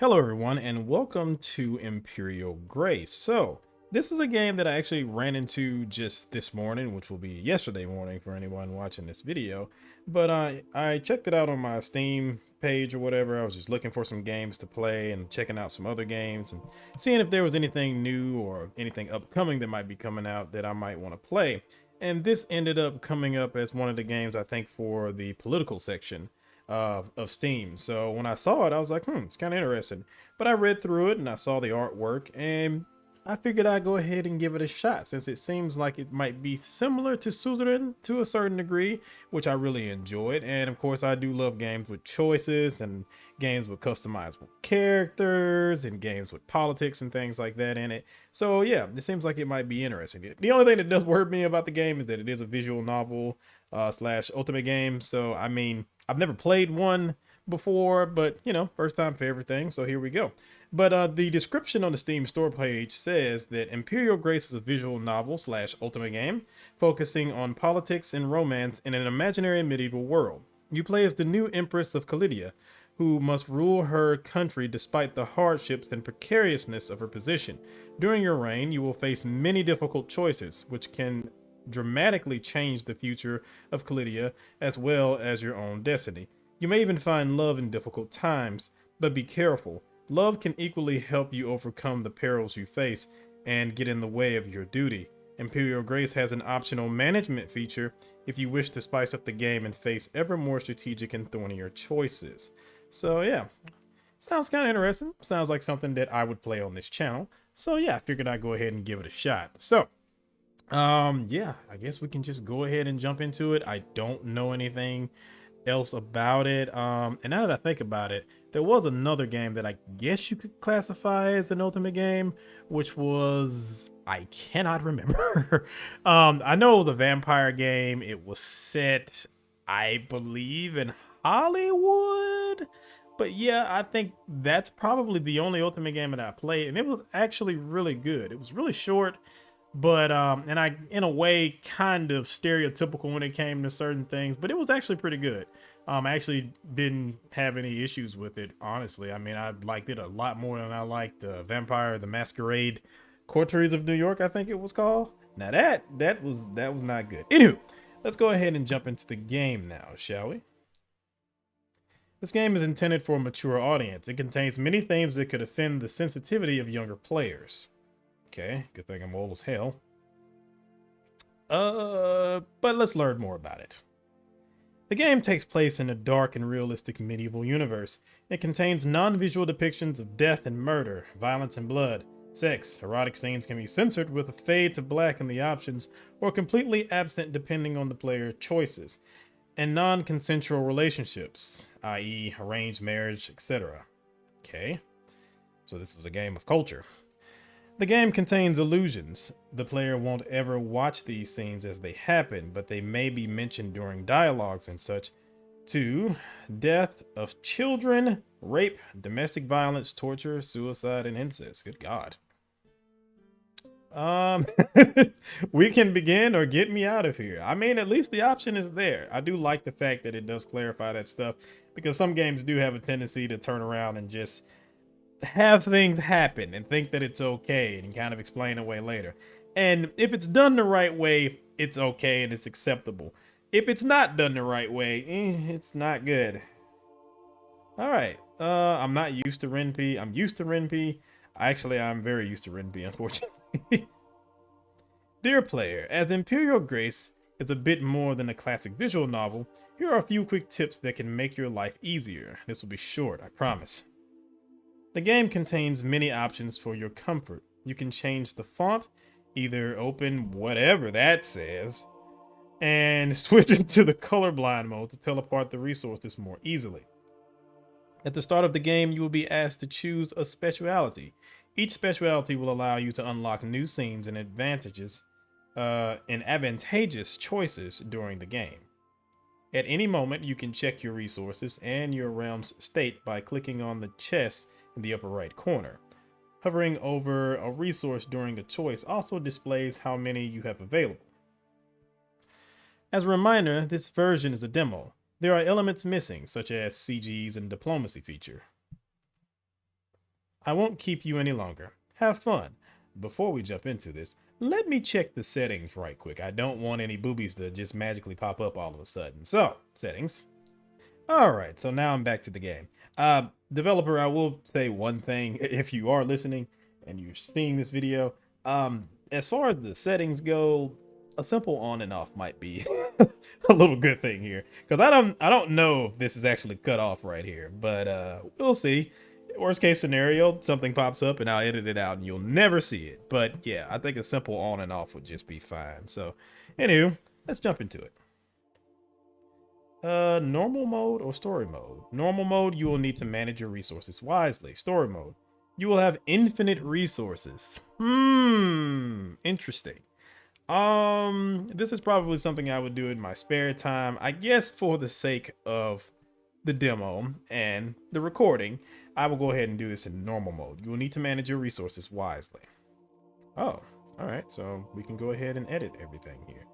Hello everyone and welcome to Imperial Grace. So this is a game that I actually ran into just this morning, which will be yesterday morning for anyone watching this video. But I checked it out on my Steam page or whatever. I was just looking for some games to play and checking out some other games and seeing if there was anything new or anything upcoming that might be coming out that I might want to play. And this ended up coming up as one of the games, I think, for the political section of Steam. So when I saw it, I was like, it's kind of interesting. But I read through it and I saw the artwork and I figured I'd go ahead and give it a shot since it seems like it might be similar to Suzerain to a certain degree, which I really enjoyed. And of course, I do love games with choices and games with customizable characters and games with politics and things like that in it. So yeah, it seems like it might be interesting. The only thing that does worry me about the game is that it is a visual novel slash ultimate game. So I mean, I've never played one before, but you know, first time for everything. So here we go. But the description on the Steam store page says that Imperial Grace is a visual novel slash ultimate game focusing on politics and romance in an imaginary medieval world. You play as the new empress of Calidya, who must rule her country despite the hardships and precariousness of her position. During your reign, you will face many difficult choices, which can dramatically change the future of Calidya as well as your own destiny. You may even find love in difficult times, but be careful. Love can equally help you overcome the perils you face and get in the way of your duty. Imperial Grace has an optional management feature if you wish to spice up the game and face ever more strategic and thornier choices. So yeah, sounds kind of interesting. Sounds like something that I would play on this channel. So yeah, I figured I'd go ahead and give it a shot. So yeah, I guess we can just go ahead and jump into it. I don't know anything else about it. And now that I think about it, there was another game that I guess you could classify as an ultimate game, which was, I cannot remember. I know it was a vampire game. It was set, I believe, in Hollywood. But yeah, I think that's probably the only ultimate game that I played, and it was actually really good. It was really short, but and I in a way kind of stereotypical when it came to certain things, but it was actually pretty good. I actually didn't have any issues with it, honestly. I mean, I liked it a lot more than I liked Vampire the Masquerade Coteries of New York, I think it was called. Now that was not good. Anywho, let's go ahead and jump into the game now, shall we? This game is intended for a mature audience. It contains many themes that could offend the sensitivity of younger players. Okay, good thing I'm old as hell. But let's learn more about it. The game takes place in a dark and realistic medieval universe. It contains non-visual depictions of death and murder, violence and blood. Sex, erotic scenes can be censored with a fade to black in the options, or completely absent depending on the player choices. And non-consensual relationships, i.e. arranged marriage, etc. Okay, so this is a game of culture. The game contains illusions. The player won't ever watch these scenes as they happen, but they may be mentioned during dialogues and such. 2. Death of children, rape, domestic violence, torture, suicide, and incest. Good God. We can begin or get me out of here. I mean, at least the option is there. I do like the fact that it does clarify that stuff, because some games do have a tendency to turn around and just have things happen and think that it's okay and kind of explain away later. And if it's done the right way, it's okay and it's acceptable. If it's not done the right way, it's not good. All right. I'm not used to Ren'Py. I'm used to Ren'Py. Actually, I'm very used to Ren'Py, unfortunately. Dear player, as Imperial Grace is a bit more than a classic visual novel, here are a few quick tips that can make your life easier. This will be short, I promise. The game contains many options for your comfort. You can change the font, either open whatever that says, and switch into the colorblind mode to tell apart the resources more easily. At the start of the game, you will be asked to choose a specialty. Each specialty will allow you to unlock new scenes and advantageous choices during the game. At any moment, you can check your resources and your realm's state by clicking on the chest in the upper right corner. Hovering over a resource during a choice also displays how many you have available. As a reminder, this version is a demo. There are elements missing, such as CGs and diplomacy feature. I won't keep you any longer. Have fun. Before we jump into this, let me check the settings right quick. I don't want any boobies to just magically pop up all of a sudden. So, settings. All right, so now I'm back to the game. Developer, I will say one thing if you are listening and you're seeing this video. As far as the settings go, a simple on and off might be a little good thing here, because I don't know if this is actually cut off right here, but we'll see. Worst case scenario, something pops up and I'll edit it out and you'll never see it. But yeah, I think a simple on and off would just be fine. So, anywho, let's jump into it. Normal mode or story mode? Normal mode, you will need to manage your resources wisely. Story mode, you will have infinite resources. Interesting. This is probably something I would do in my spare time. I guess for the sake of the demo and the recording, I will go ahead and do this in normal mode. You will need to manage your resources wisely. Oh, all right. So we can go ahead and edit everything here.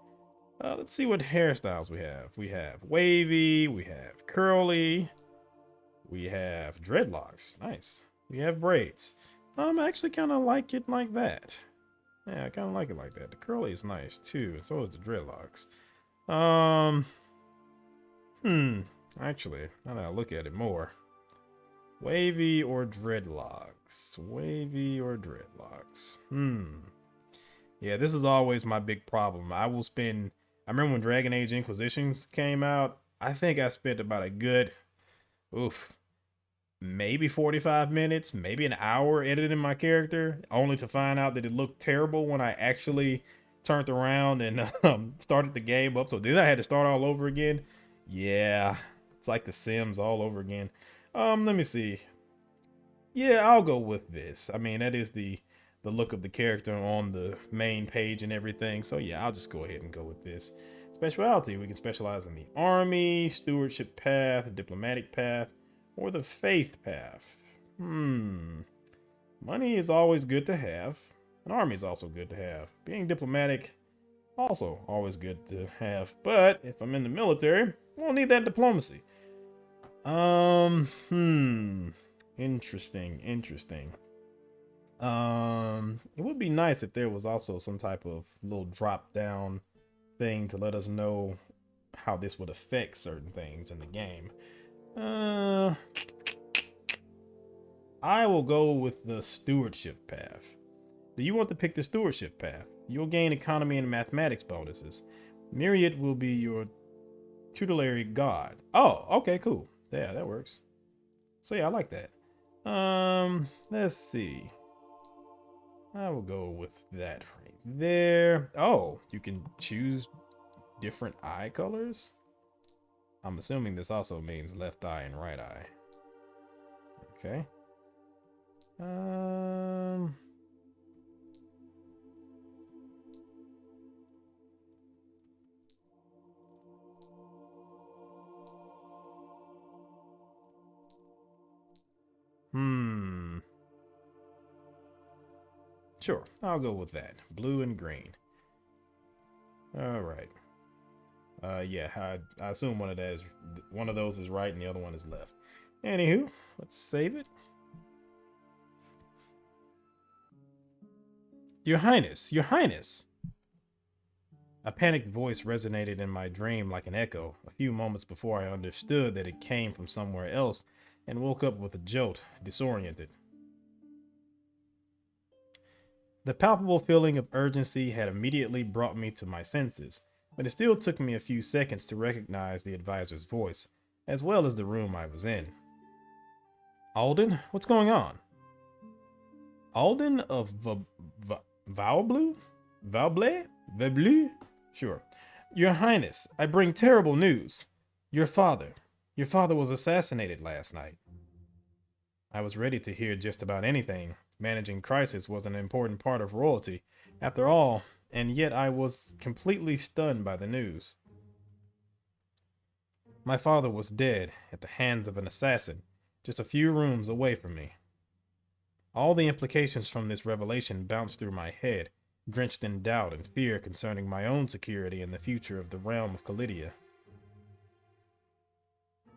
Let's see what hairstyles we have. We have wavy, we have curly, we have dreadlocks. Nice. We have braids. I actually kind of like it like that. Yeah, I kind of like it like that. The curly is nice too, and so is the dreadlocks. Actually, now that I look at it more, wavy or dreadlocks? Wavy or dreadlocks? Yeah, this is always my big problem. I remember when Dragon Age Inquisitions came out, I think I spent about a good, maybe 45 minutes, maybe an hour editing my character, only to find out that it looked terrible when I actually turned around and started the game up. So then I had to start all over again. Yeah, it's like The Sims all over again. Let me see. Yeah, I'll go with this. I mean, that is the look of the character on the main page and everything. So yeah, I'll just go ahead and go with this. Speciality, we can specialize in the army, stewardship path, diplomatic path, or the faith path. Money is always good to have. An army is also good to have. Being diplomatic, also always good to have. But if I'm in the military, I won't need that diplomacy. Interesting. It would be nice if there was also some type of little drop down thing to let us know how this would affect certain things in the game. I will go with the stewardship path. Do you want to pick the stewardship path? You'll gain economy and mathematics bonuses. Myriad will be your tutelary god. Oh, okay, cool. Yeah, that works. So yeah, I like that. Let's see. I will go with that right there. Oh, you can choose different eye colors. I'm assuming this also means left eye and right eye. Okay. Sure, I'll go with that. Blue and green. All right. Yeah, I assume one of those is right and the other one is left. Anywho, let's save it. Your Highness, Your Highness! A panicked voice resonated in my dream like an echo, a few moments before I understood that it came from somewhere else and woke up with a jolt, disoriented. The palpable feeling of urgency had immediately brought me to my senses, but it still took me a few seconds to recognize the advisor's voice, as well as the room I was in. Alden, what's going on? Alden of Vaubleu? Vaubleu? Sure. Your Highness, I bring terrible news. Your father was assassinated last night. I was ready to hear just about anything. Managing crisis was an important part of royalty, after all, and yet I was completely stunned by the news. My father was dead at the hands of an assassin, just a few rooms away from me. All the implications from this revelation bounced through my head, drenched in doubt and fear concerning my own security and the future of the realm of Calidya.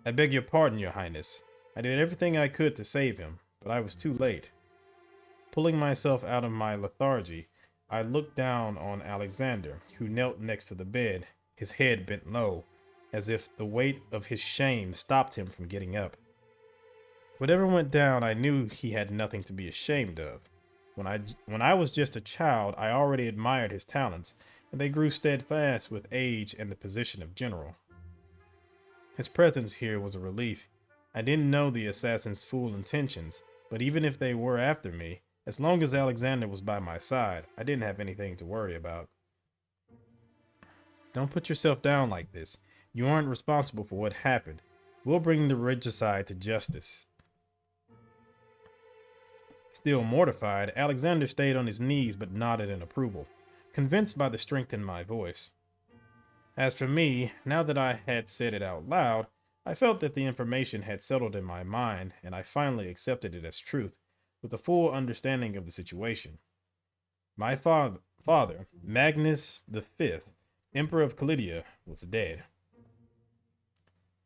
I beg your pardon, Your Highness. I did everything I could to save him, but I was too late. Pulling myself out of my lethargy, I looked down on Alexander, who knelt next to the bed, his head bent low, as if the weight of his shame stopped him from getting up. Whatever went down, I knew he had nothing to be ashamed of. When I was just a child, I already admired his talents, and they grew steadfast with age and the position of general. His presence here was a relief. I didn't know the assassin's full intentions, but even if they were after me, as long as Alexander was by my side, I didn't have anything to worry about. Don't put yourself down like this. You aren't responsible for what happened. We'll bring the Regicide to justice. Still mortified, Alexander stayed on his knees but nodded in approval, convinced by the strength in my voice. As for me, now that I had said it out loud, I felt that the information had settled in my mind, and I finally accepted it as truth, with a full understanding of the situation. My father, Magnus V, Emperor of Calidya, was dead.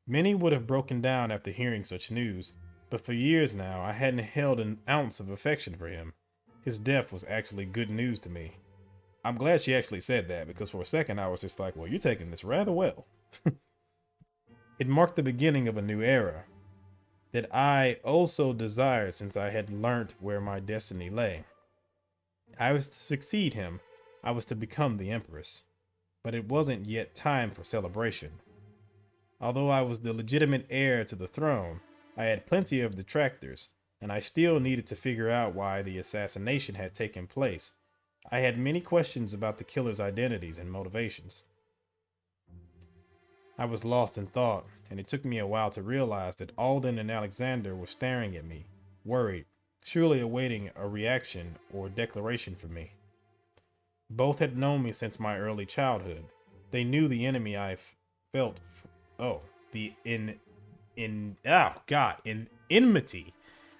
Many would have broken down after hearing such news, but for years now I hadn't held an ounce of affection for him. His death was actually good news to me. I'm glad she actually said that, because for a second I was just like, well, you're taking this rather well. It marked the beginning of a new era that I also desired, since I had learnt where my destiny lay. I was to succeed him. I was to become the empress. But it wasn't yet time for celebration. Although I was the legitimate heir to the throne, I had plenty of detractors, and I still needed to figure out why the assassination had taken place. I had many questions about the killer's identities and motivations. I was lost in thought, and it took me a while to realize that Alden and Alexander were staring at me, worried, surely awaiting a reaction or declaration from me. Both had known me since my early childhood. They knew the enemy I felt. Enmity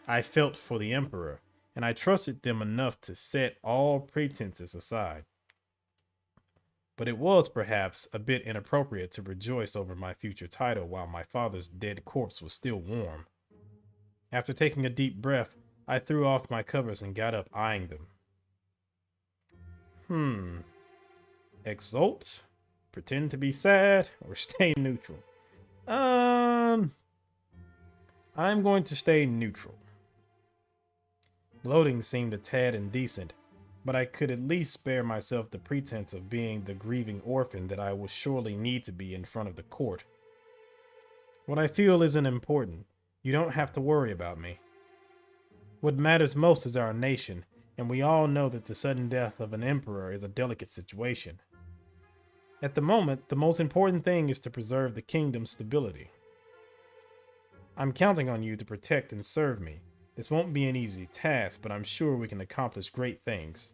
I felt for the Emperor, and I trusted them enough to set all pretenses aside. But it was perhaps a bit inappropriate to rejoice over my future title while my father's dead corpse was still warm. After taking a deep breath, I threw off my covers and got up, eyeing them. Exult? Pretend to be sad? Or stay neutral? I'm going to stay neutral. Gloating seemed a tad indecent, but I could at least spare myself the pretense of being the grieving orphan that I will surely need to be in front of the court. What I feel isn't important. You don't have to worry about me. What matters most is our nation, and we all know that the sudden death of an emperor is a delicate situation. At the moment, the most important thing is to preserve the kingdom's stability. I'm counting on you to protect and serve me. This won't be an easy task, but I'm sure we can accomplish great things.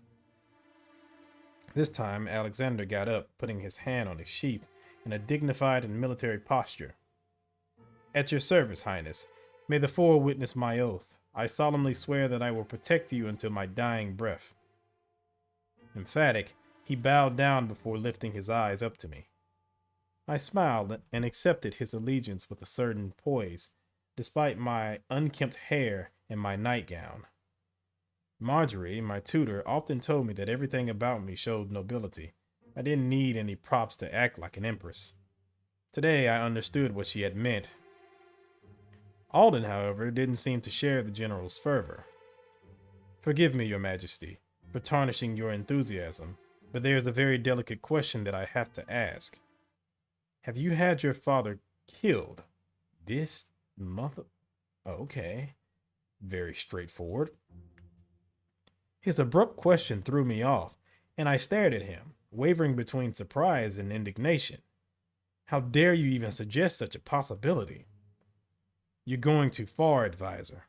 This time, Alexander got up, putting his hand on his sheath in a dignified and military posture. At your service, Highness. May the four witness my oath. I solemnly swear that I will protect you until my dying breath. Emphatic, he bowed down before lifting his eyes up to me. I smiled and accepted his allegiance with a certain poise, despite my unkempt hair and my nightgown. Marjorie, my tutor, often told me that everything about me showed nobility. I didn't need any props to act like an empress. Today I understood what she had meant. Alden, however, didn't seem to share the general's fervor. Forgive me, Your Majesty, for tarnishing your enthusiasm, but there is a very delicate question that I have to ask. Have you had your father killed? This month? Okay. Very straightforward. His abrupt question threw me off, and I stared at him, wavering between surprise and indignation. How dare you even suggest such a possibility? You're going too far, advisor.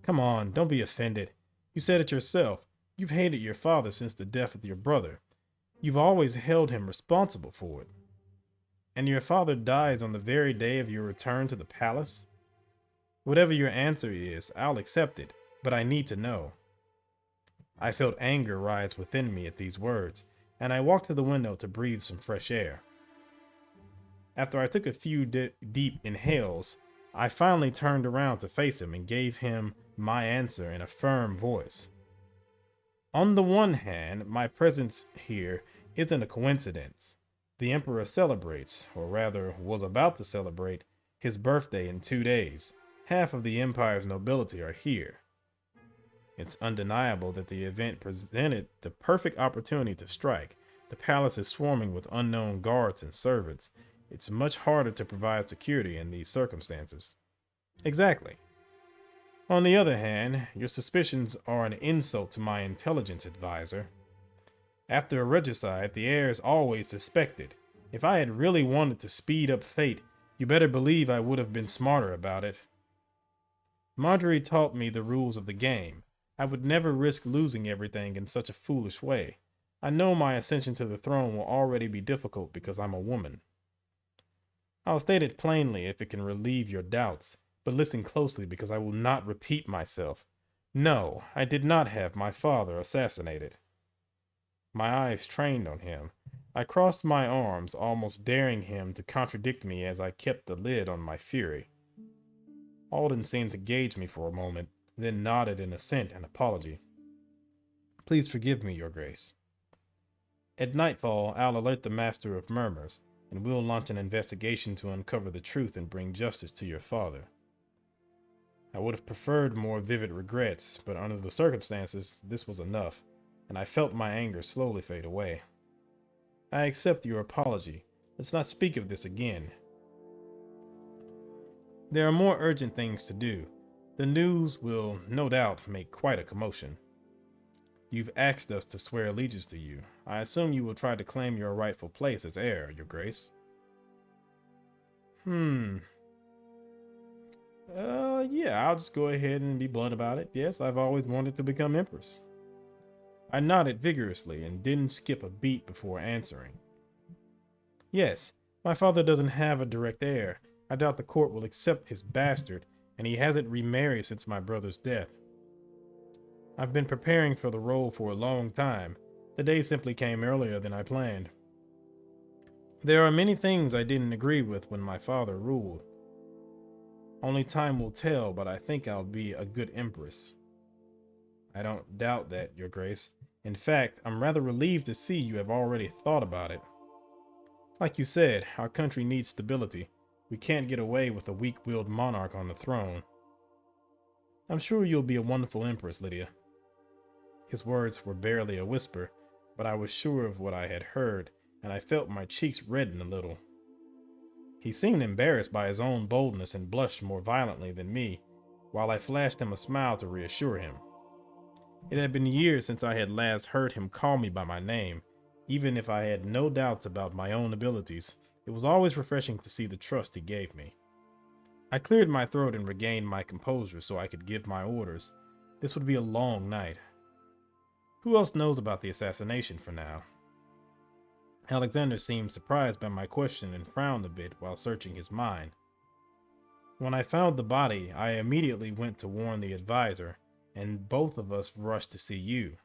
Come on, don't be offended. You said it yourself. You've hated your father since the death of your brother. You've always held him responsible for it. And your father dies on the very day of your return to the palace? Whatever your answer is, I'll accept it, but I need to know. I felt anger rise within me at these words, and I walked to the window to breathe some fresh air. After I took a few deep inhales, I finally turned around to face him and gave him my answer in a firm voice. On the one hand, my presence here isn't a coincidence. The Emperor celebrates, or rather was about to celebrate, his birthday in 2 days. Half of the Empire's nobility are here. It's undeniable that the event presented the perfect opportunity to strike. The palace is swarming with unknown guards and servants. It's much harder to provide security in these circumstances. Exactly. On the other hand, your suspicions are an insult to my intelligence advisor. After a regicide, the heir is always suspected. If I had really wanted to speed up fate, you better believe I would have been smarter about it. Marjorie taught me the rules of the game. I would never risk losing everything in such a foolish way. I know my ascension to the throne will already be difficult because I'm a woman. I'll state it plainly if it can relieve your doubts, but listen closely because I will not repeat myself. No, I did not have my father assassinated. My eyes trained on him. I crossed my arms, almost daring him to contradict me as I kept the lid on my fury. Alden seemed to gauge me for a moment, then nodded in assent and apology. Please forgive me, Your Grace. At nightfall, I'll alert the Master of Murmurs, and we'll launch an investigation to uncover the truth and bring justice to your father. I would have preferred more vivid regrets, but under the circumstances, this was enough, and I felt my anger slowly fade away. I accept your apology. Let's not speak of this again. There are more urgent things to do. The news will, no doubt, make quite a commotion. You've asked us to swear allegiance to you. I assume you will try to claim your rightful place as heir, Your Grace. Yeah, I'll just go ahead and be blunt about it. Yes, I've always wanted to become empress. I nodded vigorously and didn't skip a beat before answering. Yes, my father doesn't have a direct heir. I doubt the court will accept his bastard, and he hasn't remarried since my brother's death. I've been preparing for the role for a long time. The day simply came earlier than I planned. There are many things I didn't agree with when my father ruled. Only time will tell, but I think I'll be a good empress. I don't doubt that, Your Grace. In fact, I'm rather relieved to see you have already thought about it. Like you said, our country needs stability. We can't get away with a weak-willed monarch on the throne. I'm sure you'll be a wonderful empress, Lydia. His words were barely a whisper, but I was sure of what I had heard, and I felt my cheeks redden a little. He seemed embarrassed by his own boldness and blushed more violently than me, while I flashed him a smile to reassure him. It had been years since I had last heard him call me by my name. Even if I had no doubts about my own abilities, it was always refreshing to see the trust he gave me. I cleared my throat and regained my composure so I could give my orders. This would be a long night. Who else knows about the assassination for now? Alexander seemed surprised by my question and frowned a bit while searching his mind. When I found the body, I immediately went to warn the advisor, and both of us rushed to see you.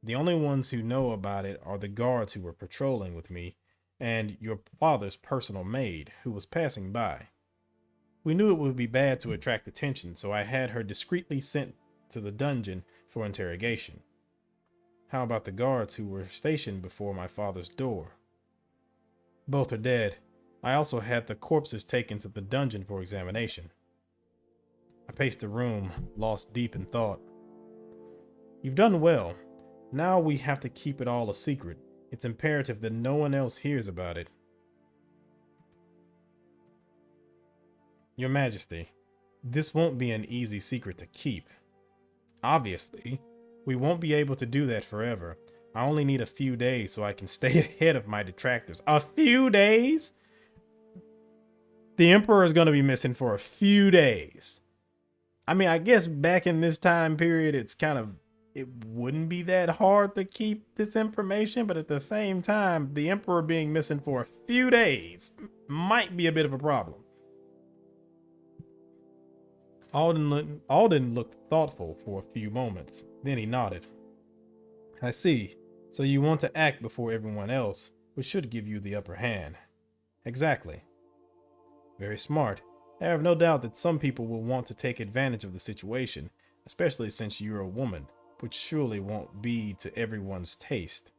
The only ones who know about it are the guards who were patrolling with me, and your father's personal maid, who was passing by. We knew it would be bad to attract attention, so I had her discreetly sent to the dungeon for interrogation. How about the guards who were stationed before my father's door? Both are dead. I also had the corpses taken to the dungeon for examination. I paced the room, lost deep in thought. You've done well. Now we have to keep it all a secret. It's imperative that no one else hears about it. Your Majesty, this won't be an easy secret to keep. Obviously, we won't be able to do that forever. I only need a few days so I can stay ahead of my detractors. A few days? The Emperor is going to be missing for a few days. I mean, I guess back in this time period, it wouldn't be that hard to keep this information, but at the same time, the Emperor being missing for a few days might be a bit of a problem. Alden looked thoughtful for a few moments. Then he nodded. I see. So you want to act before everyone else, which should give you the upper hand. Exactly. Very smart. I have no doubt that some people will want to take advantage of the situation. especially since you're a woman, which surely won't be to everyone's taste.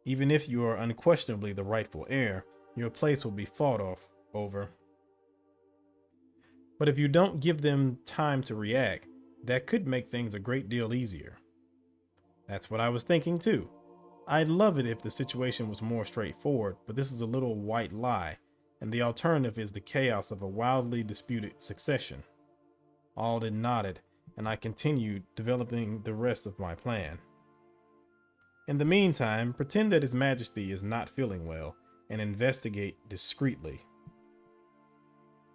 Even if you are unquestionably the rightful heir, your place will be fought over. But if you don't give them time to react, that could make things a great deal easier. That's what I was thinking too. I'd love it if the situation was more straightforward, but this is a little white lie, and the alternative is the chaos of a wildly disputed succession. Alden nodded, and I continued developing the rest of my plan. In the meantime, pretend that His Majesty is not feeling well, and investigate discreetly.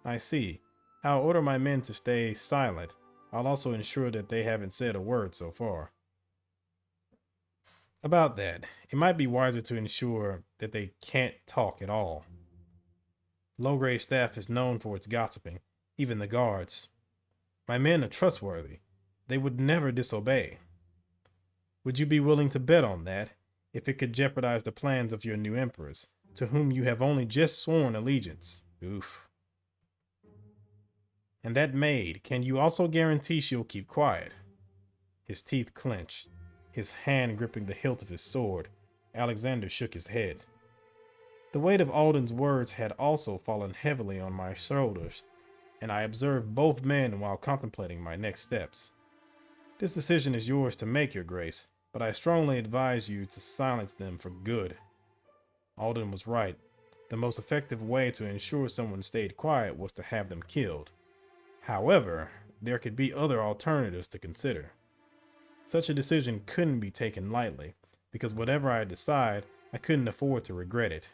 I see. I'll order my men to stay silent. I'll also ensure that they haven't said a word so far. About that, it might be wiser to ensure that they can't talk at all. Low-grade staff is known for its gossiping, even the guards. My men are trustworthy. They would never disobey. Would you be willing to bet on that, if it could jeopardize the plans of your new empress, to whom you have only just sworn allegiance? Oof. And that maid, can you also guarantee she'll keep quiet? His teeth clenched, his hand gripping the hilt of his sword. Alexander shook his head. The weight of Alden's words had also fallen heavily on my shoulders, and I observed both men while contemplating my next steps. This decision is yours to make, Your Grace, but I strongly advise you to silence them for good. Alden was right. The most effective way to ensure someone stayed quiet was to have them killed. However, there could be other alternatives to consider. Such a decision couldn't be taken lightly, because whatever I decide, I couldn't afford to regret it.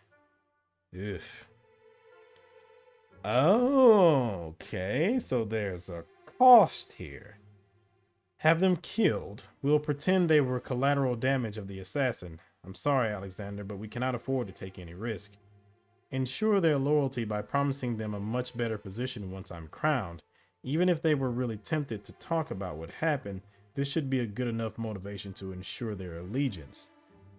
Ugh. Okay, so there's a cost here. Have them killed. We'll pretend they were collateral damage of the assassin. I'm sorry, Alexander, but we cannot afford to take any risk. Ensure their loyalty by promising them a much better position once I'm crowned. Even if they were really tempted to talk about what happened, this should be a good enough motivation to ensure their allegiance.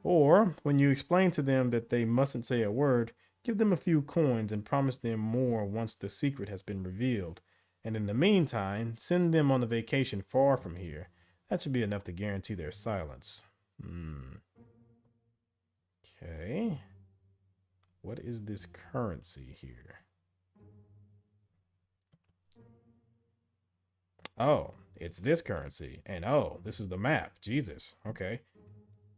Or, when you explain to them that they mustn't say a word, give them a few coins and promise them more once the secret has been revealed. And in the meantime, send them on a vacation far from here. That should be enough to guarantee their silence. Okay. What is this currency here? Oh, it's this currency. And oh, this is the map. Jesus. Okay.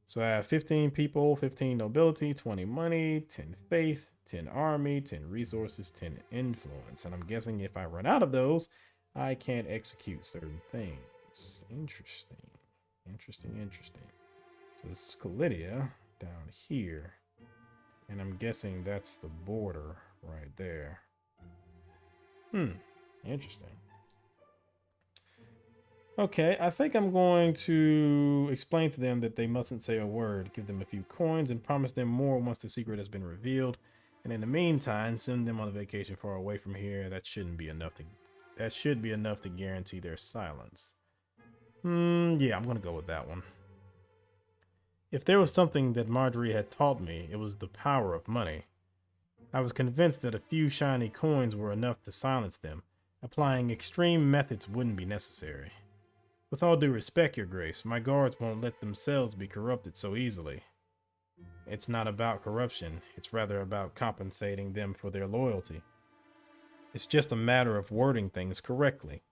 So I have 15 people, 15 nobility, 20 money, 10 faith, 10 army, 10 resources, 10 influence. And I'm guessing if I run out of those, I can't execute certain things. Interesting. Interesting. So this is Calidya down here. And I'm guessing that's the border right there. Interesting. Okay, I think I'm going to explain to them that they mustn't say a word, give them a few coins, and promise them more once the secret has been revealed. And in the meantime, send them on a vacation far away from here. That should be enough to guarantee their silence. Yeah, I'm gonna go with that one. If there was something that Marjorie had taught me, it was the power of money. I was convinced that a few shiny coins were enough to silence them. Applying extreme methods wouldn't be necessary. With all due respect, Your Grace, my guards won't let themselves be corrupted so easily. It's not about corruption, it's rather about compensating them for their loyalty. It's just a matter of wording things correctly.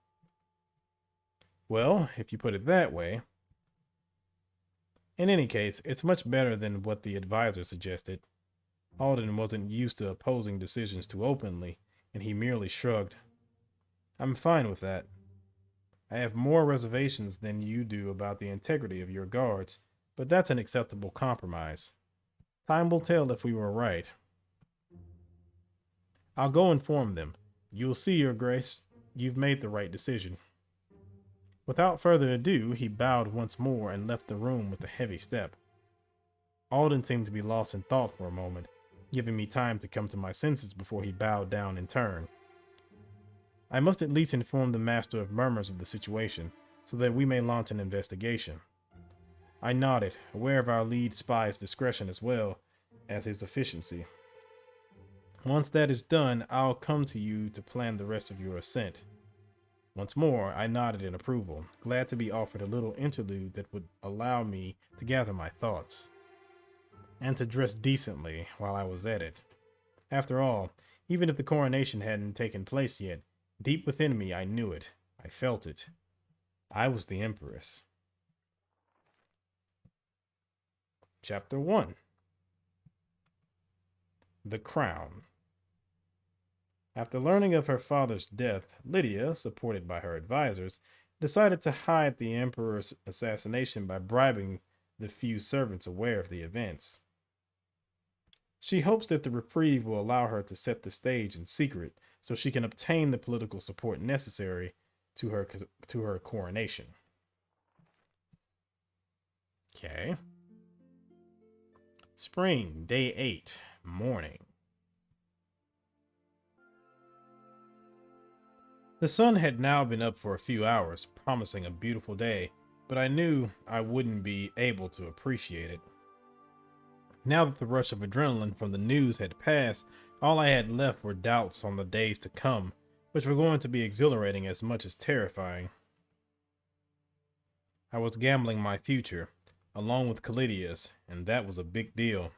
Well, if you put it that way. In any case, it's much better than what the advisor suggested. Alden wasn't used to opposing decisions too openly, and he merely shrugged. I'm fine with that. I have more reservations than you do about the integrity of your guards, but that's an acceptable compromise. Time will tell if we were right. I'll go inform them. You'll see, Your Grace, you've made the right decision. Without further ado, he bowed once more and left the room with a heavy step. Alden seemed to be lost in thought for a moment, giving me time to come to my senses before he bowed down in turn. I must at least inform the Master of Murmurs of the situation, so that we may launch an investigation. I nodded, aware of our lead spy's discretion as well as his efficiency. Once that is done, I'll come to you to plan the rest of your ascent. Once more, I nodded in approval, glad to be offered a little interlude that would allow me to gather my thoughts, and to dress decently while I was at it. After all, even if the coronation hadn't taken place yet, deep within me I knew it. I felt it. I was the empress. Chapter 1. The Crown. After learning of her father's death, Lydia, supported by her advisors, decided to hide the emperor's assassination by bribing the few servants aware of the events. She hopes that the reprieve will allow her to set the stage in secret so she can obtain the political support necessary to her coronation. Okay. Spring, day 8, morning. The sun had now been up for a few hours, promising a beautiful day, but I knew I wouldn't be able to appreciate it. Now that the rush of adrenaline from the news had passed, all I had left were doubts on the days to come, which were going to be exhilarating as much as terrifying. I was gambling my future, along with Calidya's, and that was a big deal.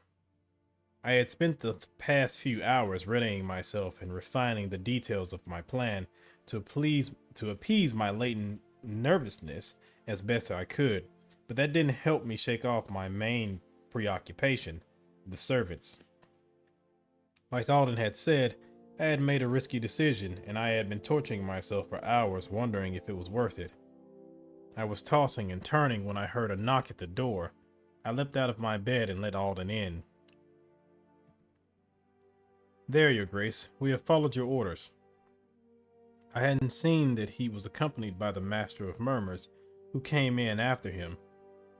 I had spent the past few hours readying myself and refining the details of my plan to appease my latent nervousness as best I could, but that didn't help me shake off my main preoccupation, the servants. Like Alden had said, I had made a risky decision, and I had been torturing myself for hours wondering if it was worth it. I was tossing and turning when I heard a knock at the door. I leapt out of my bed and let Alden in. "There, Your Grace. We have followed your orders." I hadn't seen that he was accompanied by the Master of Murmurs, who came in after him.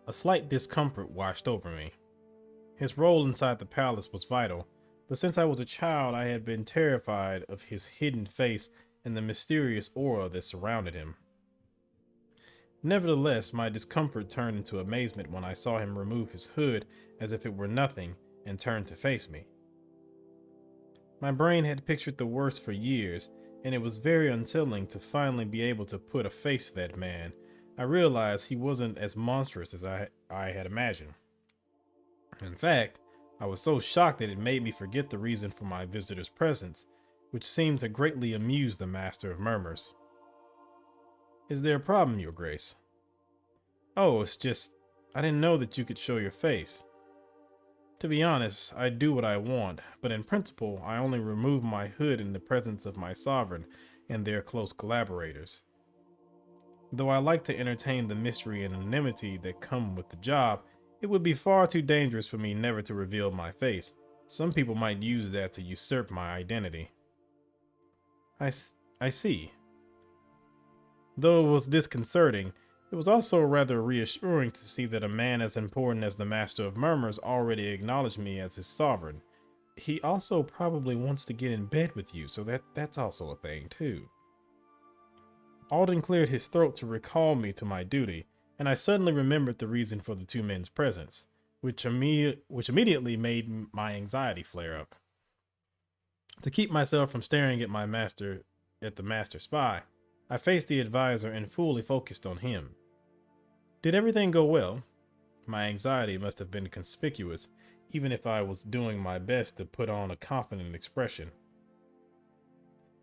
A slight discomfort washed over me. His role inside the palace was vital, but since I was a child, I had been terrified of his hidden face and the mysterious aura that surrounded him. Nevertheless, my discomfort turned into amazement when I saw him remove his hood as if it were nothing and turn to face me. My brain had pictured the worst for years, and it was very unsettling to finally be able to put a face to that man. I realized he wasn't as monstrous as I had imagined. In fact, I was so shocked that it made me forget the reason for my visitor's presence, which seemed to greatly amuse the Master of Murmurs. "Is there a problem, Your Grace?" "Oh, it's just, I didn't know that you could show your face. To be honest, I do what I want, but in principle, I only remove my hood in the presence of my sovereign and their close collaborators. Though I like to entertain the mystery and anonymity that come with the job, it would be far too dangerous for me never to reveal my face. Some people might use that to usurp my identity." I see. Though it was disconcerting, it was also rather reassuring to see that a man as important as the Master of Murmurs already acknowledged me as his sovereign. He also probably wants to get in bed with you, so that's also a thing too. Alden cleared his throat to recall me to my duty, and I suddenly remembered the reason for the two men's presence, which immediately made my anxiety flare up. To keep myself from staring at the master spy, I faced the advisor and fully focused on him. Did everything go well? My anxiety must have been conspicuous, even if I was doing my best to put on a confident expression.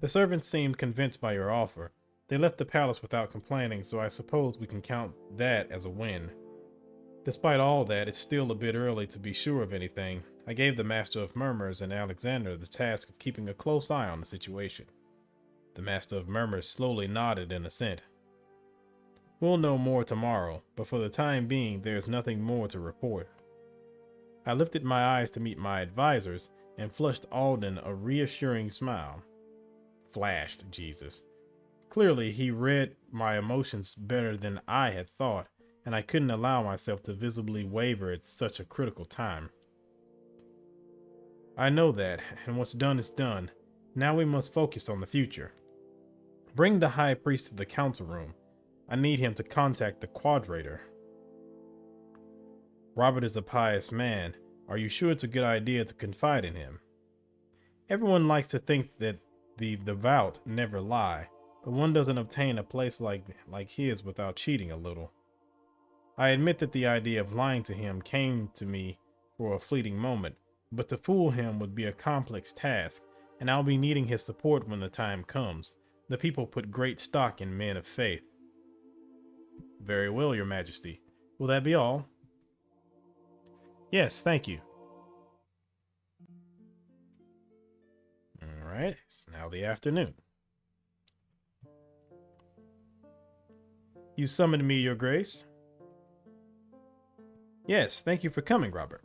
"The servants seemed convinced by your offer. They left the palace without complaining, so I suppose we can count that as a win. Despite all that, it's still a bit early to be sure of anything. I gave the Master of Murmurs and Alexander the task of keeping a close eye on the situation." The Master of Murmurs slowly nodded in assent. "We'll know more tomorrow, but for the time being, there's nothing more to report." I lifted my eyes to meet my advisors and flushed Alden a reassuring smile. Flashed, Jesus. Clearly, he read my emotions better than I had thought, and I couldn't allow myself to visibly waver at such a critical time. "I know that, and what's done is done. Now we must focus on the future. Bring the High Priest to the council room. I need him to contact the Quadrator." "Robert is a pious man. Are you sure it's a good idea to confide in him?" "Everyone likes to think that the devout never lie, but one doesn't obtain a place like his without cheating a little. I admit that the idea of lying to him came to me for a fleeting moment, but to fool him would be a complex task, and I'll be needing his support when the time comes. The people put great stock in men of faith. Very well, Your Majesty. Will that be all? Yes, thank you. All right, it's now the afternoon. You summoned me, Your Grace? Yes, thank you for coming, Robert.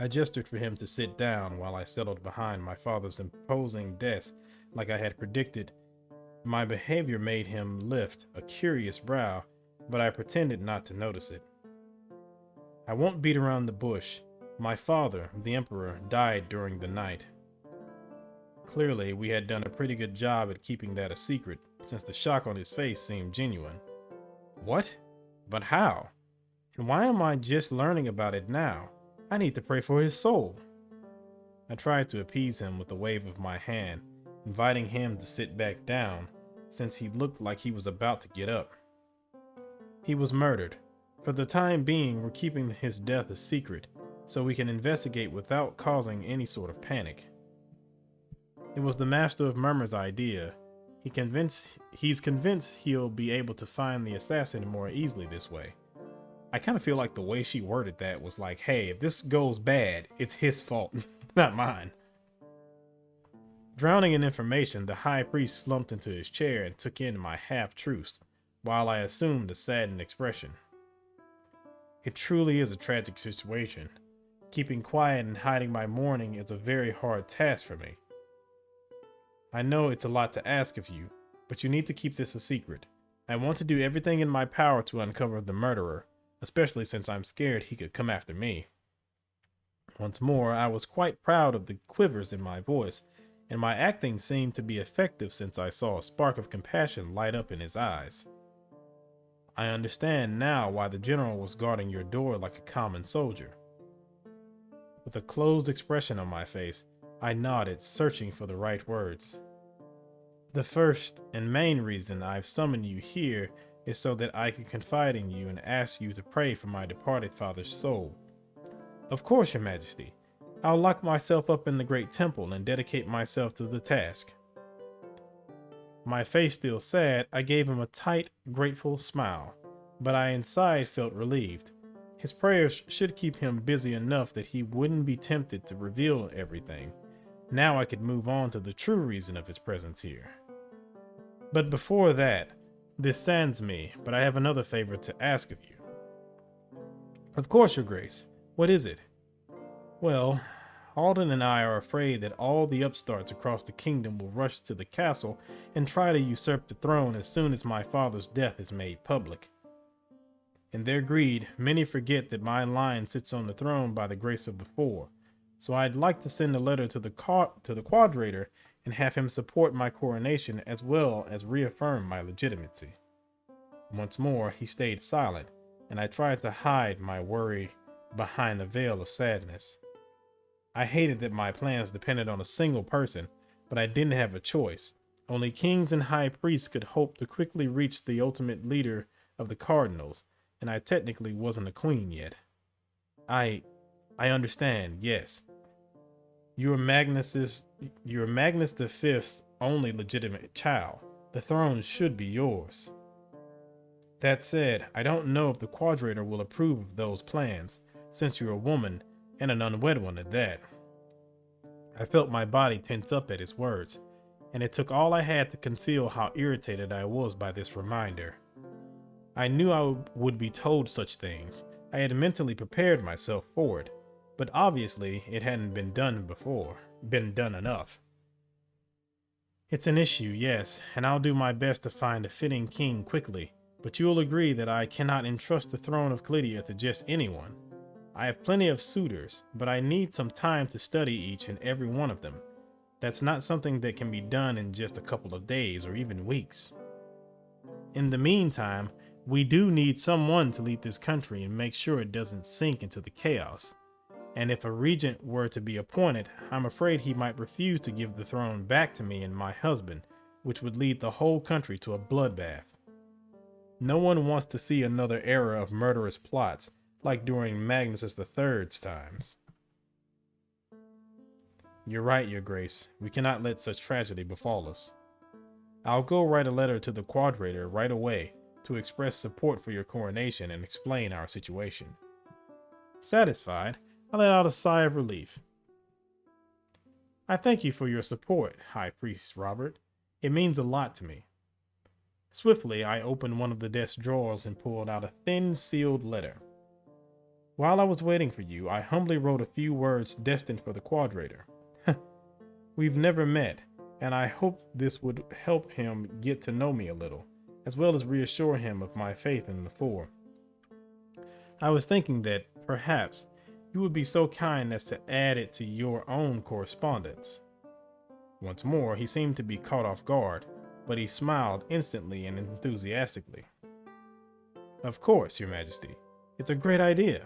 I gestured for him to sit down while I settled behind my father's imposing desk like I had predicted. My behavior made him lift a curious brow, but I pretended not to notice it. I won't beat around the bush. My father, the Emperor, died during the night. Clearly, we had done a pretty good job at keeping that a secret, since the shock on his face seemed genuine. What? But how? And why am I just learning about it now? I need to pray for his soul. I tried to appease him with a wave of my hand, inviting him to sit back down, since he looked like he was about to get up. He was murdered. For the time being, we're keeping his death a secret, so we can investigate without causing any sort of panic. It was the Master of Murmur's idea. He's convinced he'll be able to find the assassin more easily this way. I kind of feel like the way she worded that was like, hey, if this goes bad, it's his fault, not mine. Drowning in information, the high priest slumped into his chair and took in my half-truths, while I assumed a saddened expression. It truly is a tragic situation. Keeping quiet and hiding my mourning is a very hard task for me. I know it's a lot to ask of you, but you need to keep this a secret. I want to do everything in my power to uncover the murderer, especially since I'm scared he could come after me. Once more, I was quite proud of the quivers in my voice, and my acting seemed to be effective since I saw a spark of compassion light up in his eyes. I understand now why the general was guarding your door like a common soldier. With a closed expression on my face, I nodded, searching for the right words. The first and main reason I've summoned you here is so that I can confide in you and ask you to pray for my departed father's soul. Of course, Your Majesty. I'll lock myself up in the great temple and dedicate myself to the task. My face still sad, I gave him a tight, grateful smile, but I inside felt relieved. His prayers should keep him busy enough that he wouldn't be tempted to reveal everything. Now I could move on to the true reason of his presence here. But before that, this saddens me, but I have another favor to ask of you. Of course, Your Grace. What is it? Well, Alden and I are afraid that all the upstarts across the kingdom will rush to the castle and try to usurp the throne as soon as my father's death is made public. In their greed, many forget that my line sits on the throne by the grace of the Four, so I'd like to send a letter to the Quadrator and have him support my coronation as well as reaffirm my legitimacy. Once more, he stayed silent, and I tried to hide my worry behind a veil of sadness. I hated that my plans depended on a single person, but I didn't have a choice. Only kings and high priests could hope to quickly reach the ultimate leader of the cardinals, and I technically wasn't a queen yet. I understand, yes. You're Magnus the Fifth's only legitimate child. The throne should be yours. That said, I don't know if the Quadrator will approve of those plans, since you're a woman, and an unwed one at that. I felt my body tense up at his words, and it took all I had to conceal how irritated I was by this reminder. I knew I would be told such things. I had mentally prepared myself for it, but obviously it hadn't been done enough. It's an issue, yes, and I'll do my best to find a fitting king quickly, but you'll agree that I cannot entrust the throne of Calidya to just anyone. I have plenty of suitors, but I need some time to study each and every one of them. That's not something that can be done in just a couple of days or even weeks. In the meantime, we do need someone to lead this country and make sure it doesn't sink into the chaos. And if a regent were to be appointed, I'm afraid he might refuse to give the throne back to me and my husband, which would lead the whole country to a bloodbath. No one wants to see another era of murderous plots like during Magnus III's times. You're right, Your Grace. We cannot let such tragedy befall us. I'll go write a letter to the Quadrator right away to express support for your coronation and explain our situation. Satisfied, I let out a sigh of relief. I thank you for your support, High Priest Robert. It means a lot to me. Swiftly, I opened one of the desk drawers and pulled out a thin, sealed letter. While I was waiting for you, I humbly wrote a few words destined for the Quadrator. We've never met, and I hoped this would help him get to know me a little, as well as reassure him of my faith in the Four. I was thinking that, perhaps, you would be so kind as to add it to your own correspondence. Once more, he seemed to be caught off guard, but he smiled instantly and enthusiastically. Of course, Your Majesty. It's a great idea.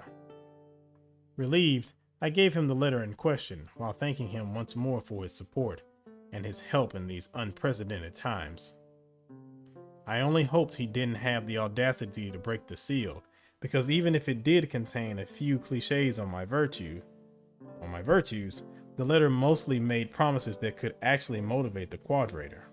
Relieved, I gave him the letter in question while thanking him once more for his support and his help in these unprecedented times. I only hoped he didn't have the audacity to break the seal, because even if it did contain a few cliches on my virtues, the letter mostly made promises that could actually motivate the Quadrator.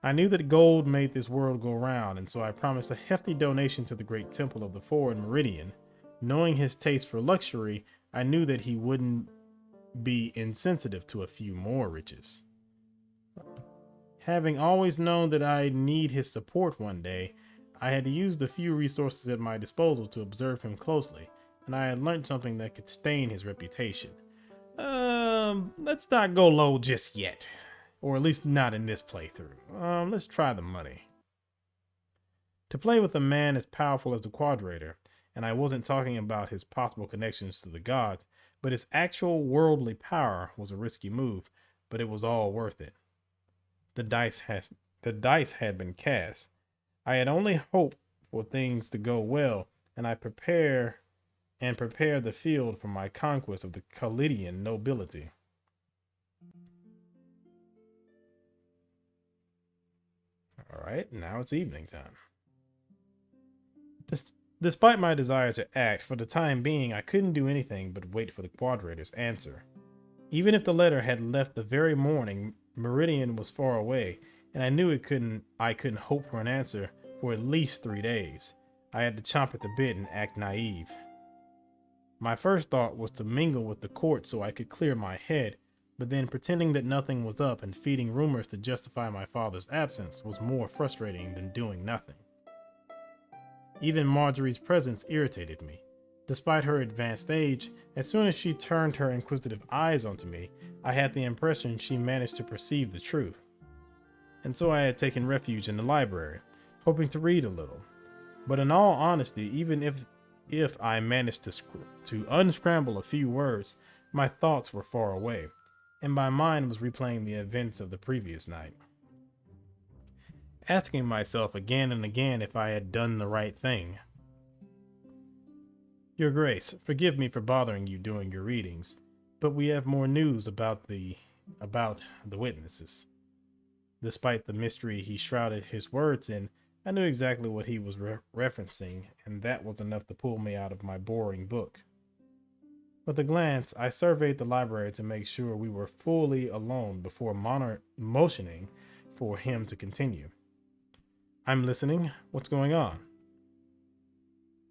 I knew that gold made this world go round, and so I promised a hefty donation to the great temple of the Four in Meridian. Knowing his taste for luxury, I knew that he wouldn't be insensitive to a few more riches. Having always known that I'd need his support one day, I had used the few resources at my disposal to observe him closely, and I had learned something that could stain his reputation. Let's not go low just yet. Or at least not in this playthrough. Let's try the money. To play with a man as powerful as the Quadrator, and I wasn't talking about his possible connections to the gods, but his actual worldly power, was a risky move, but it was all worth it. The dice had been cast. I had only hoped for things to go well, and prepare the field for my conquest of the Calidyan nobility. Alright, now it's evening time. Despite my desire to act, for the time being I couldn't do anything but wait for the Quadrator's answer. Even if the letter had left the very morning, Meridian was far away, and I knew I couldn't hope for an answer for at least 3 days. I had to chomp at the bit and act naive. My first thought was to mingle with the court so I could clear my head, but then pretending that nothing was up and feeding rumors to justify my father's absence was more frustrating than doing nothing. Even Marjorie's presence irritated me. Despite her advanced age, as soon as she turned her inquisitive eyes onto me, I had the impression she managed to perceive the truth. And so I had taken refuge in the library, hoping to read a little. But in all honesty, even if I managed to unscramble a few words, my thoughts were far away, and my mind was replaying the events of the previous night. Asking myself again and again if I had done the right thing. Your Grace, forgive me for bothering you during your readings, but we have more news about the witnesses. Despite the mystery he shrouded his words in, I knew exactly what he was referencing, and that was enough to pull me out of my boring book. With a glance, I surveyed the library to make sure we were fully alone before motioning for him to continue. I'm listening. What's going on?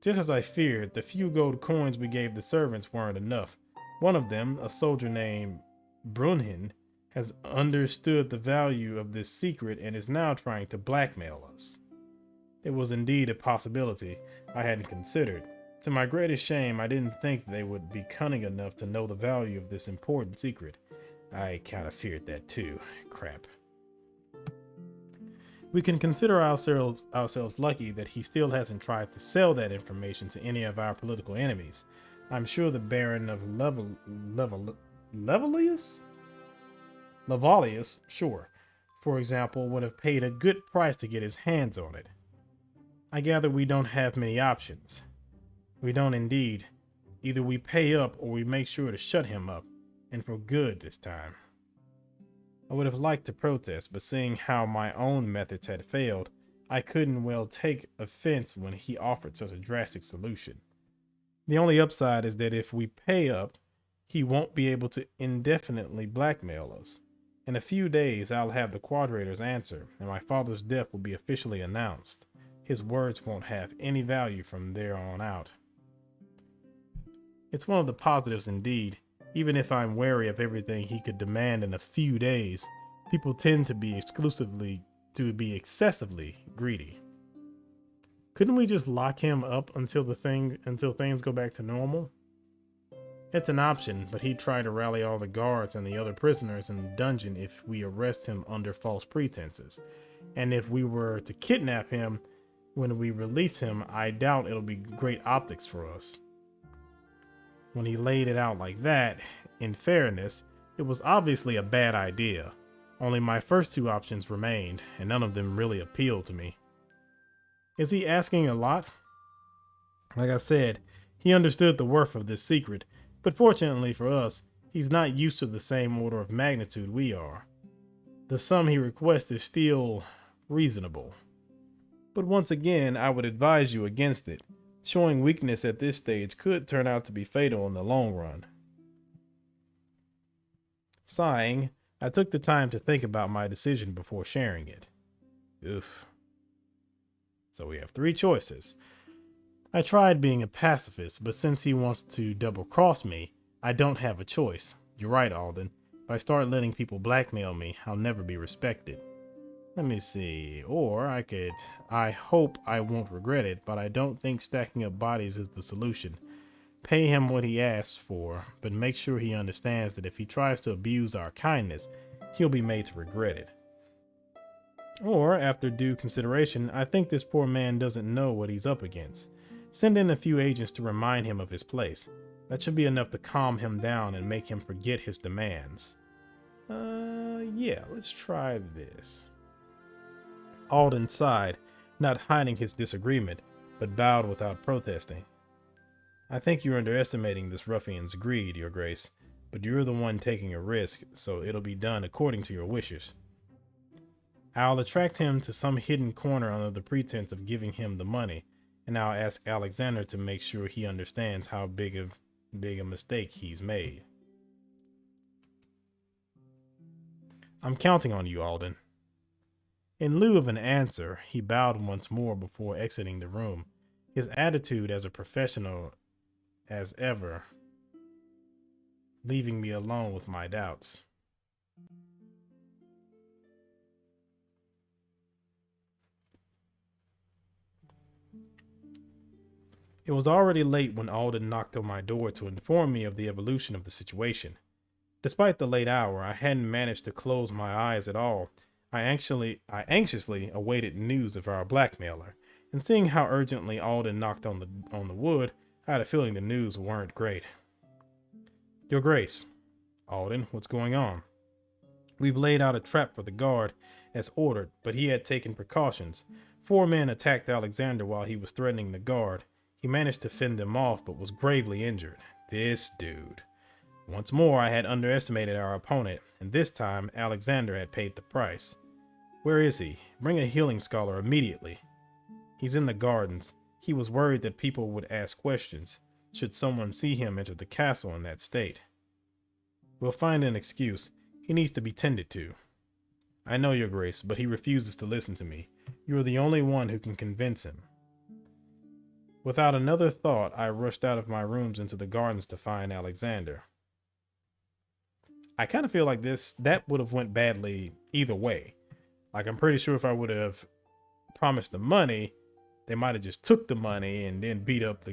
Just as I feared, the few gold coins we gave the servants weren't enough. One of them, a soldier named Brunhild, has understood the value of this secret and is now trying to blackmail us. It was indeed a possibility I hadn't considered. To my greatest shame, I didn't think they would be cunning enough to know the value of this important secret. I kind of feared that too. Crap. We can consider ourselves lucky that he still hasn't tried to sell that information to any of our political enemies. I'm sure the Baron of Lavalius, sure, for example, would have paid a good price to get his hands on it. I gather we don't have many options. We don't indeed. Either we pay up or we make sure to shut him up, and for good this time. I would have liked to protest, but seeing how my own methods had failed, I couldn't well take offense when he offered such a drastic solution. The only upside is that if we pay up, he won't be able to indefinitely blackmail us. In a few days, I'll have the Quadrator's answer, and my father's death will be officially announced. His words won't have any value from there on out. It's one of the positives indeed. Even if I'm wary of everything he could demand in a few days, people tend to be excessively greedy. Couldn't we just lock him up until things go back to normal? It's an option, but he'd try to rally all the guards and the other prisoners in the dungeon if we arrest him under false pretenses. And if we were to kidnap him when we release him, I doubt it'll be great optics for us. When he laid it out like that, in fairness, it was obviously a bad idea. Only my first two options remained, and none of them really appealed to me. Is he asking a lot? Like I said, he understood the worth of this secret, but fortunately for us, he's not used to the same order of magnitude we are. The sum he requests is still reasonable. But once again, I would advise you against it. Showing weakness at this stage could turn out to be fatal in the long run. Sighing, I took the time to think about my decision before sharing it. Oof. So we have three choices. I tried being a pacifist, but since he wants to double-cross me, I don't have a choice. You're right, Alden. If I start letting people blackmail me, I'll never be respected. Let me see. Or I hope I won't regret it, but I don't think stacking up bodies is the solution. Pay him what he asks for, but make sure he understands that if he tries to abuse our kindness, he'll be made to regret it. Or, after due consideration, I think this poor man doesn't know what he's up against. Send in a few agents to remind him of his place. That should be enough to calm him down and make him forget his demands. Yeah, let's try this. Alden sighed, not hiding his disagreement, but bowed without protesting. I think you're underestimating this ruffian's greed, Your Grace, but you're the one taking a risk, so it'll be done according to your wishes. I'll attract him to some hidden corner under the pretense of giving him the money, and I'll ask Alexander to make sure he understands how big a mistake he's made. I'm counting on you, Alden. In lieu of an answer, he bowed once more before exiting the room, his attitude as a professional as ever, leaving me alone with my doubts. It was already late when Alden knocked on my door to inform me of the evolution of the situation. Despite the late hour, I hadn't managed to close my eyes at all. I anxiously awaited news of our blackmailer, and seeing how urgently Alden knocked on the wood, I had a feeling the news weren't great. Your Grace. Alden, what's going on? We've laid out a trap for the guard, as ordered, but he had taken precautions. 4 men attacked Alexander while he was threatening the guard. He managed to fend them off, but was gravely injured. This dude. Once more, I had underestimated our opponent, and this time, Alexander had paid the price. Where is he? Bring a healing scholar immediately. He's in the gardens. He was worried that people would ask questions, should someone see him enter the castle in that state. We'll find an excuse. He needs to be tended to. I know, Your Grace, but he refuses to listen to me. You are the only one who can convince him. Without another thought, I rushed out of my rooms into the gardens to find Alexander. I kind of feel like that would have went badly either way. Like, I'm pretty sure if I would have promised the money, they might have just took the money and then beat up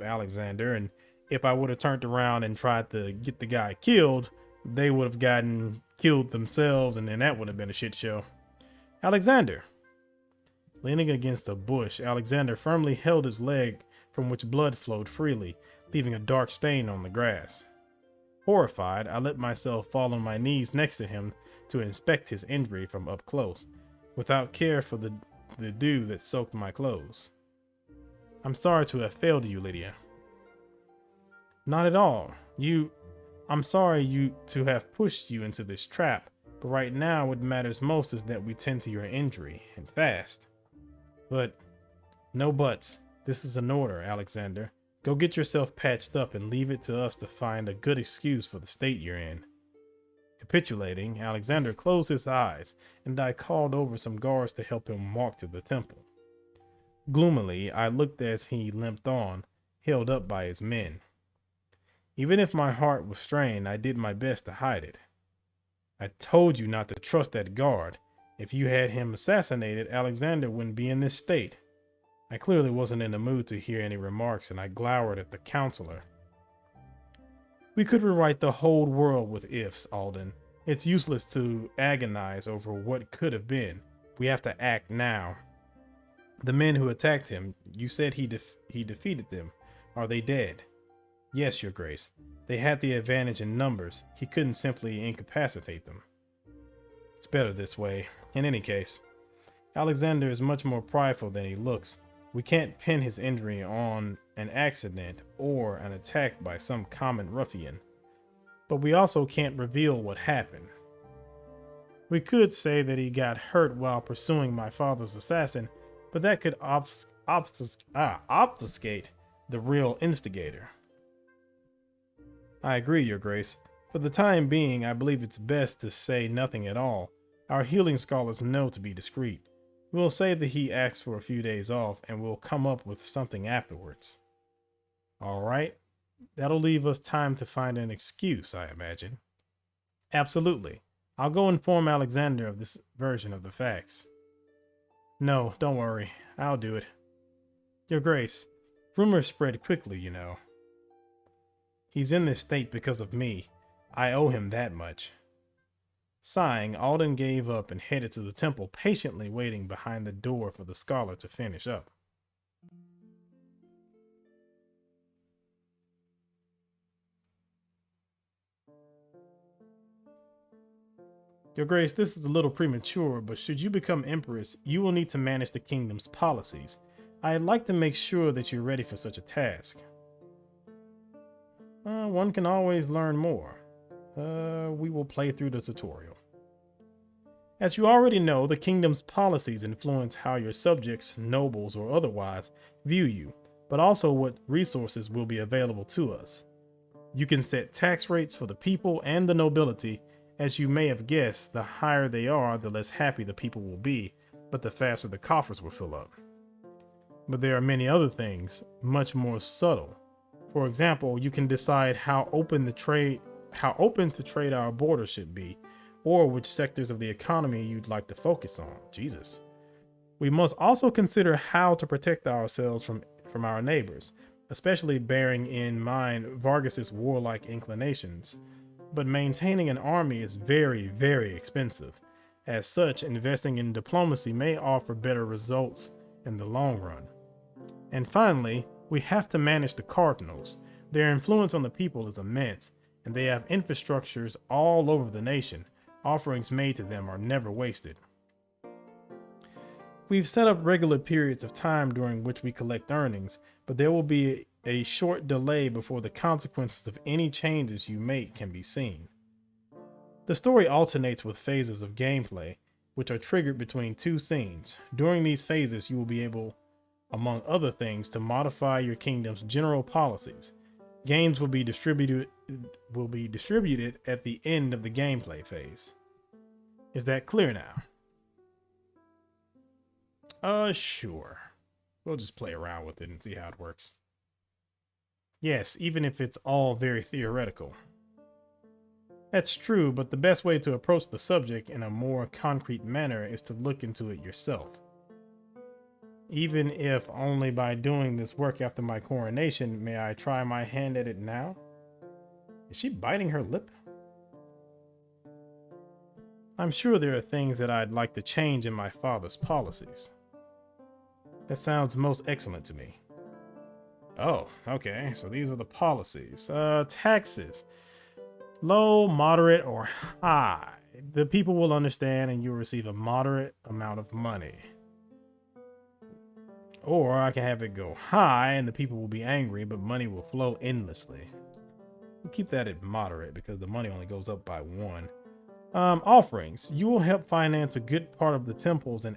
Alexander. And if I would have turned around and tried to get the guy killed, they would have gotten killed themselves, and then that would have been a shit show. Alexander. Leaning against a bush, Alexander firmly held his leg from which blood flowed freely, leaving a dark stain on the grass. Horrified, I let myself fall on my knees next to him to inspect his injury from up close, without care for the dew that soaked my clothes. I'm sorry to have failed you, Lydia. Not at all. You I'm sorry to have pushed you into this trap, but right now what matters most is that we tend to your injury, and fast. But, no buts. This is an order, Alexander. Go get yourself patched up and leave it to us to find a good excuse for the state you're in. Capitulating, Alexander closed his eyes, and I called over some guards to help him walk to the temple. Gloomily, I looked as he limped on, held up by his men. Even if my heart was strained, I did my best to hide it. I told you not to trust that guard. If you had him assassinated, Alexander wouldn't be in this state. I clearly wasn't in the mood to hear any remarks, and I glowered at the counselor. We could rewrite the whole world with ifs, Alden. It's useless to agonize over what could have been. We have to act now. The men who attacked him, you said he defeated them. Are they dead? Yes, Your Grace. They had the advantage in numbers. He couldn't simply incapacitate them. It's better this way. In any case, Alexander is much more prideful than he looks. We can't pin his injury on an accident or an attack by some common ruffian. But we also can't reveal what happened. We could say that he got hurt while pursuing my father's assassin, but that could obfuscate the real instigator. I agree, Your Grace. For the time being, I believe it's best to say nothing at all. Our healing scholars know to be discreet. We'll say that he asked for a few days off, and we'll come up with something afterwards. All right. That'll leave us time to find an excuse, I imagine. Absolutely. I'll go inform Alexander of this version of the facts. No, don't worry. I'll do it. Your Grace, rumors spread quickly, you know. He's in this state because of me. I owe him that much. Sighing, Alden gave up and headed to the temple, patiently waiting behind the door for the scholar to finish up. Your Grace, this is a little premature, but should you become Empress, you will need to manage the kingdom's policies. I'd like to make sure that you're ready for such a task. One can always learn more. We will play through the tutorial. As you already know, the kingdom's policies influence how your subjects, nobles or otherwise, view you, but also what resources will be available to us. You can set tax rates for the people and the nobility. As you may have guessed, the higher they are, the less happy the people will be, but the faster the coffers will fill up. But there are many other things, much more subtle. For example, you can decide how open to trade our borders should be, or which sectors of the economy you'd like to focus on. Jesus. We must also consider how to protect ourselves from our neighbors, especially bearing in mind Vargas's warlike inclinations. But maintaining an army is very, very expensive. As such, investing in diplomacy may offer better results in the long run. And finally, we have to manage the cardinals. Their influence on the people is immense, and they have infrastructures all over the nation. Offerings made to them are never wasted. We've set up regular periods of time during which we collect earnings, but there will be a short delay before the consequences of any changes you make can be seen. The story alternates with phases of gameplay, which are triggered between two scenes. During these phases, you will be able, among other things, to modify your kingdom's general policies. Games will be distributed at the end of the gameplay phase. Is that clear now? Sure. We'll just play around with it and see how it works. Yes, even if it's all very theoretical. That's true, but the best way to approach the subject in a more concrete manner is to look into it yourself. Even if only by doing this work after my coronation, may I try my hand at it now? Is she biting her lip? I'm sure there are things that I'd like to change in my father's policies. That sounds most excellent to me. Oh, okay, so these are the policies. Taxes. Low, moderate, or high. The people will understand and you'll receive a moderate amount of money. Or I can have it go high and the people will be angry, but money will flow endlessly. We'll keep that at moderate because the money only goes up by 1. Offerings. You will help finance a good part of the temples and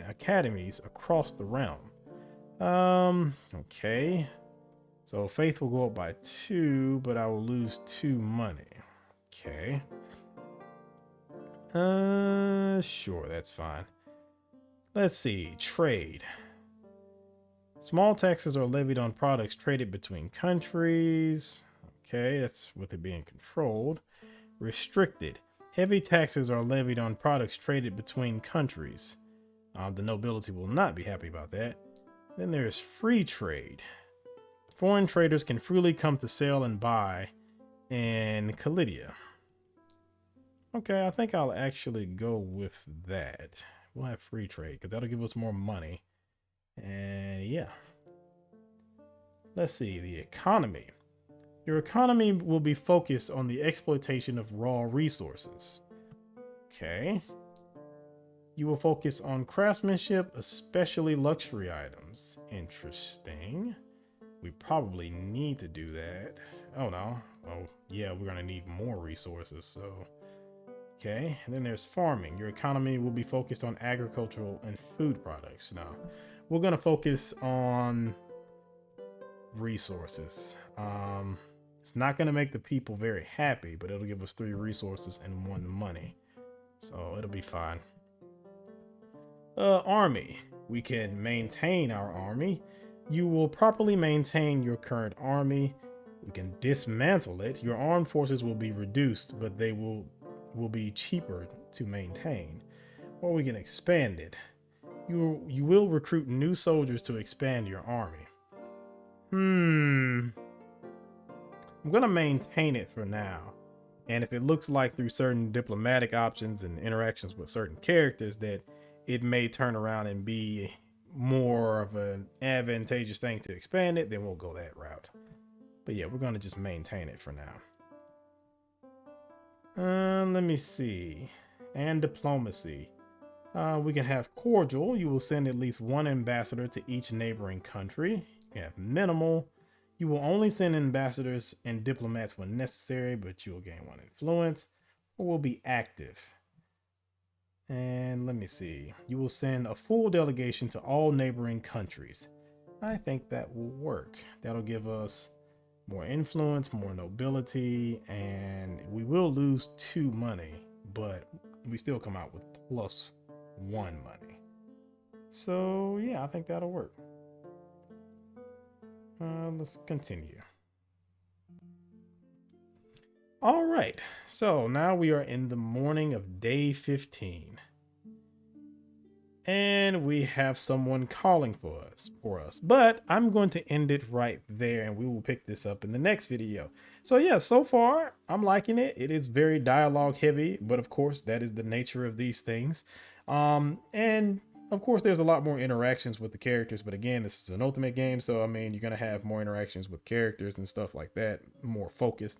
academies across the realm. Okay. So faith will go up by 2, but I will lose 2 money. Okay. Sure, that's fine. Let's see. Trade. Small taxes are levied on products traded between countries. Okay, that's with it being controlled. Restricted. Heavy taxes are levied on products traded between countries. The nobility will not be happy about that. Then there's free trade. Foreign traders can freely come to sell and buy in Calidya. Okay, I think I'll actually go with that. We'll have free trade because that'll give us more money. And yeah. Let's see, the economy. Your economy will be focused on the exploitation of raw resources. Okay. You will focus on craftsmanship, especially luxury items. Interesting. We probably need to do that. Oh no. Oh yeah, we're gonna need more resources, so. Okay, and then there's farming. Your economy will be focused on agricultural and food products. Now, we're gonna focus on resources. It's not gonna make the people very happy, but it'll give us 3 resources and 1 money. So it'll be fine. Army. We can maintain our army. You will properly maintain your current army. We can dismantle it. Your armed forces will be reduced, but they will be cheaper to maintain. Or we can expand it. You will recruit new soldiers to expand your army. I'm gonna maintain it for now. And if it looks like through certain diplomatic options and interactions with certain characters that it may turn around and be more of an advantageous thing to expand it, then we'll go that route. But yeah, we're gonna just maintain it for now. Let me see. And diplomacy. We can have cordial. You will send at least 1 ambassador to each neighboring country. You can have minimal. You will only send ambassadors and diplomats when necessary, but you will gain 1 influence. Or will be active. And let me see. You will send a full delegation to all neighboring countries. I think that will work. That'll give us more influence, more nobility, and we will lose 2 money, but we still come out with plus 1 money. So yeah, I think that'll work. Let's continue. All right, so now we are in the morning of day 15. And we have someone calling for us, but I'm going to end it right there and we will pick this up in the next video. So yeah, so far I'm liking it. It is very dialogue heavy, but of course that is the nature of these things. And of course there's a lot more interactions with the characters, but again, this is an ultimate game, so I mean, you're gonna have more interactions with characters and stuff like that, more focused.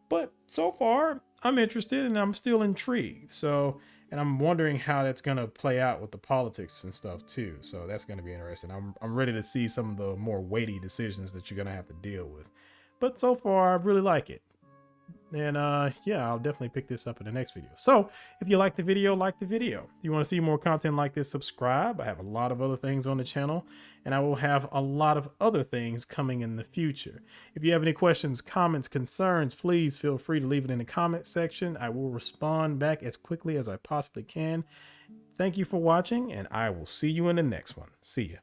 But so far I'm interested and I'm still intrigued. So, and I'm wondering how that's going to play out with the politics and stuff too. So that's going to be interesting. I'm ready to see some of the more weighty decisions that you're going to have to deal with. But so far, I really like it. And yeah, I'll definitely pick this up in the next video. So if you like the video, like the video. If you want to see more content like this, subscribe. I have a lot of other things on the channel, and I will have a lot of other things coming in the future. If you have any questions, comments, concerns, please feel free to leave it in the comment section. I will respond back as quickly as I possibly can. Thank you for watching, and I will see you in the next one. See ya.